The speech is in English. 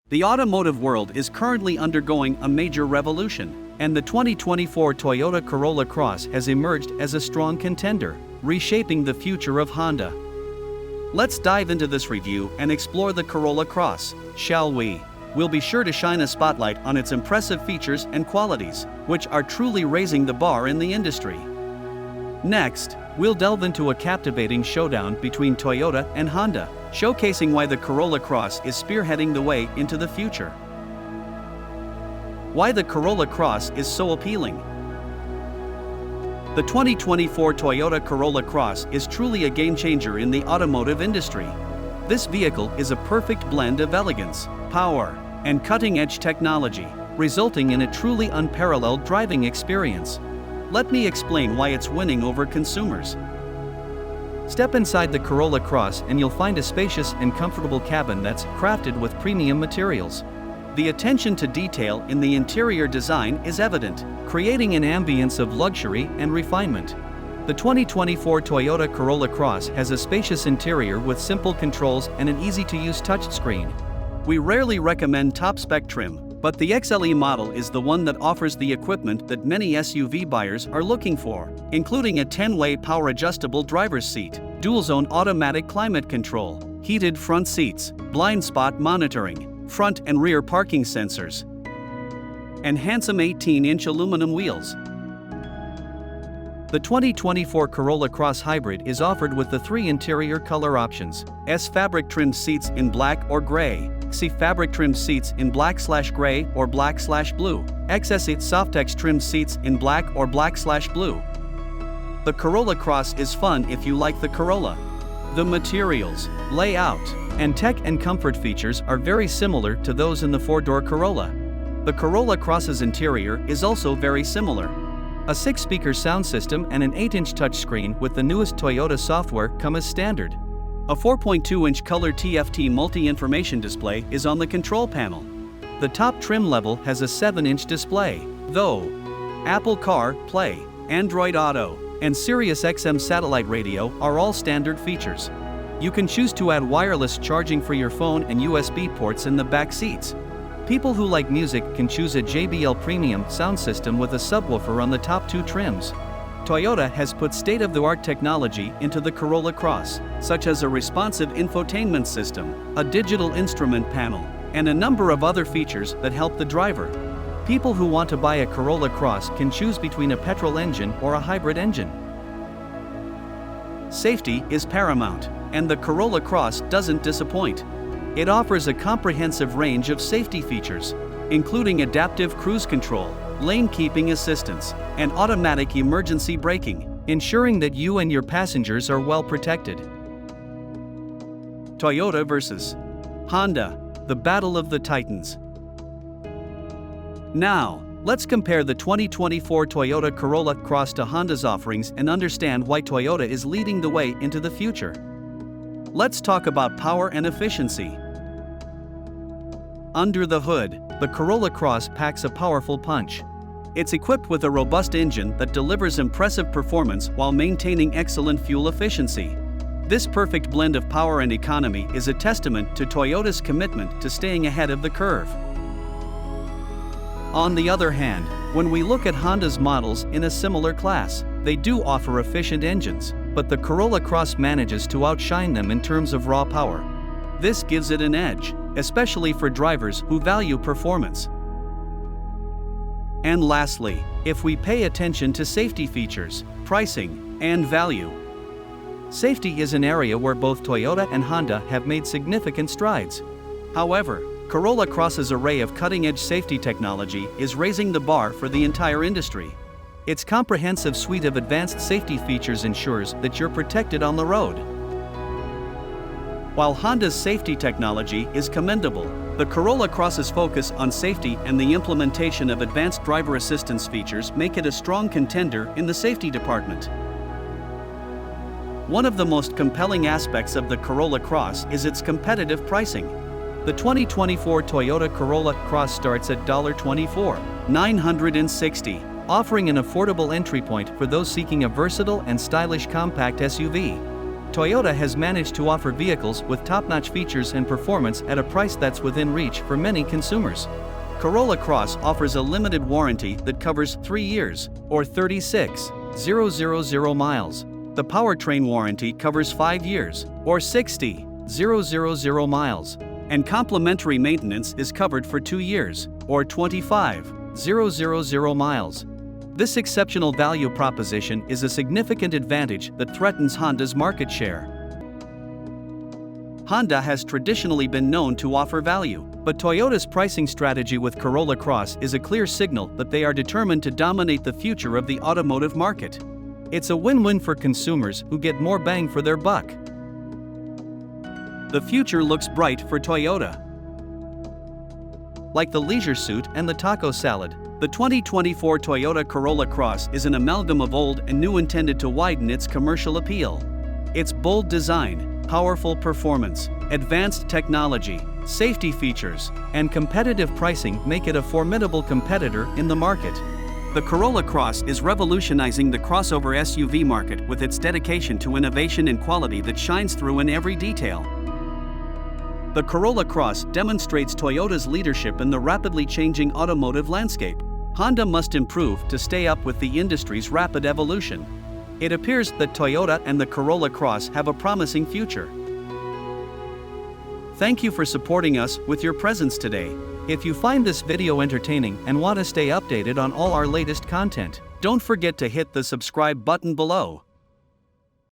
The automotive world is currently undergoing a major revolution, and the 2024 Toyota Corolla Cross has emerged as a strong contender, reshaping the future of Honda. Let's dive into this review and explore the Corolla Cross, shall we? We'll be sure to shine a spotlight on its impressive features and qualities, which are truly raising the bar in the industry. Next, we'll delve into a captivating showdown between Toyota and Honda, showcasing why the Corolla Cross is spearheading the way into the future. Why the Corolla Cross is so appealing. The 2024 Toyota Corolla Cross is truly a game-changer in the automotive industry. This vehicle is a perfect blend of elegance, power, and cutting-edge technology, resulting in a truly unparalleled driving experience. Let me explain why it's winning over consumers. Step inside the Corolla Cross and you'll find a spacious and comfortable cabin that's crafted with premium materials. The attention to detail in the interior design is evident, creating an ambience of luxury and refinement. The 2024 Toyota Corolla Cross has a spacious interior with simple controls and an easy-to-use touchscreen. We rarely recommend top-spec trim, but the XLE model is the one that offers the equipment that many SUV buyers are looking for, including a 10-way power-adjustable driver's seat, dual-zone automatic climate control, heated front seats, blind spot monitoring, front and rear parking sensors, and handsome 18-inch aluminum wheels. The 2024 Corolla Cross Hybrid is offered with the three interior color options: S fabric trimmed seats in black or gray, C fabric trimmed seats in black/gray or black/blue, XS Softex trimmed seats in black or black/blue. The Corolla Cross is fun if you like the Corolla. The materials, layout, and tech and comfort features are very similar to those in the four-door Corolla. The Corolla Cross's interior is also very similar. A 6-speaker sound system and an 8-inch touchscreen with the newest Toyota software come as standard. A 4.2-inch color TFT multi-information display is on the control panel. The top trim level has a 7-inch display, though Apple CarPlay, Android Auto, and Sirius XM satellite radio are all standard features. You can choose to add wireless charging for your phone and USB ports in the back seats. People who like music can choose a JBL premium sound system with a subwoofer on the top two trims. Toyota has put state-of-the-art technology into the Corolla Cross, such as a responsive infotainment system, a digital instrument panel, and a number of other features that help the driver. People who want to buy a Corolla Cross can choose between a petrol engine or a hybrid engine. Safety is paramount, and the Corolla Cross doesn't disappoint. It offers a comprehensive range of safety features, including adaptive cruise control, lane keeping assistance, and automatic emergency braking, ensuring that you and your passengers are well protected. Toyota versus Honda, the battle of the titans. Now, let's compare the 2024 Toyota Corolla Cross to Honda's offerings and understand why Toyota is leading the way into the future. Let's talk about power and efficiency. Under the hood, the Corolla Cross packs a powerful punch. It's equipped with a robust engine that delivers impressive performance while maintaining excellent fuel efficiency. This perfect blend of power and economy is a testament to Toyota's commitment to staying ahead of the curve. On the other hand, when we look at Honda's models in a similar class, they do offer efficient engines, but the Corolla Cross manages to outshine them in terms of raw power. This gives it an edge, especially for drivers who value performance. And lastly, if we pay attention to safety features, pricing, and value. Safety is an area where both Toyota and Honda have made significant strides. However, Corolla Cross's array of cutting-edge safety technology is raising the bar for the entire industry. Its comprehensive suite of advanced safety features ensures that you're protected on the road. While Honda's safety technology is commendable, the Corolla Cross's focus on safety and the implementation of advanced driver assistance features make it a strong contender in the safety department. One of the most compelling aspects of the Corolla Cross is its competitive pricing. The 2024 Toyota Corolla Cross starts at $24,960, offering an affordable entry point for those seeking a versatile and stylish compact SUV. Toyota has managed to offer vehicles with top-notch features and performance at a price that's within reach for many consumers. Corolla Cross offers a limited warranty that covers 3 years, or 36,000 miles. The powertrain warranty covers 5 years, or 60,000 miles. And complimentary maintenance is covered for 2 years, or 25,000 miles. This exceptional value proposition is a significant advantage that threatens Honda's market share. Honda has traditionally been known to offer value, but Toyota's pricing strategy with Corolla Cross is a clear signal that they are determined to dominate the future of the automotive market. It's a win-win for consumers who get more bang for their buck. The future looks bright for Toyota. Like the leisure suit and the taco salad, the 2024 Toyota Corolla Cross is an amalgam of old and new intended to widen its commercial appeal. Its bold design, powerful performance, advanced technology, safety features, and competitive pricing make it a formidable competitor in the market. The Corolla Cross is revolutionizing the crossover SUV market with its dedication to innovation and quality that shines through in every detail. The Corolla Cross demonstrates Toyota's leadership in the rapidly changing automotive landscape. Honda must improve to stay up with the industry's rapid evolution. It appears that Toyota and the Corolla Cross have a promising future. Thank you for supporting us with your presence today. If you find this video entertaining and want to stay updated on all our latest content, don't forget to hit the subscribe button below.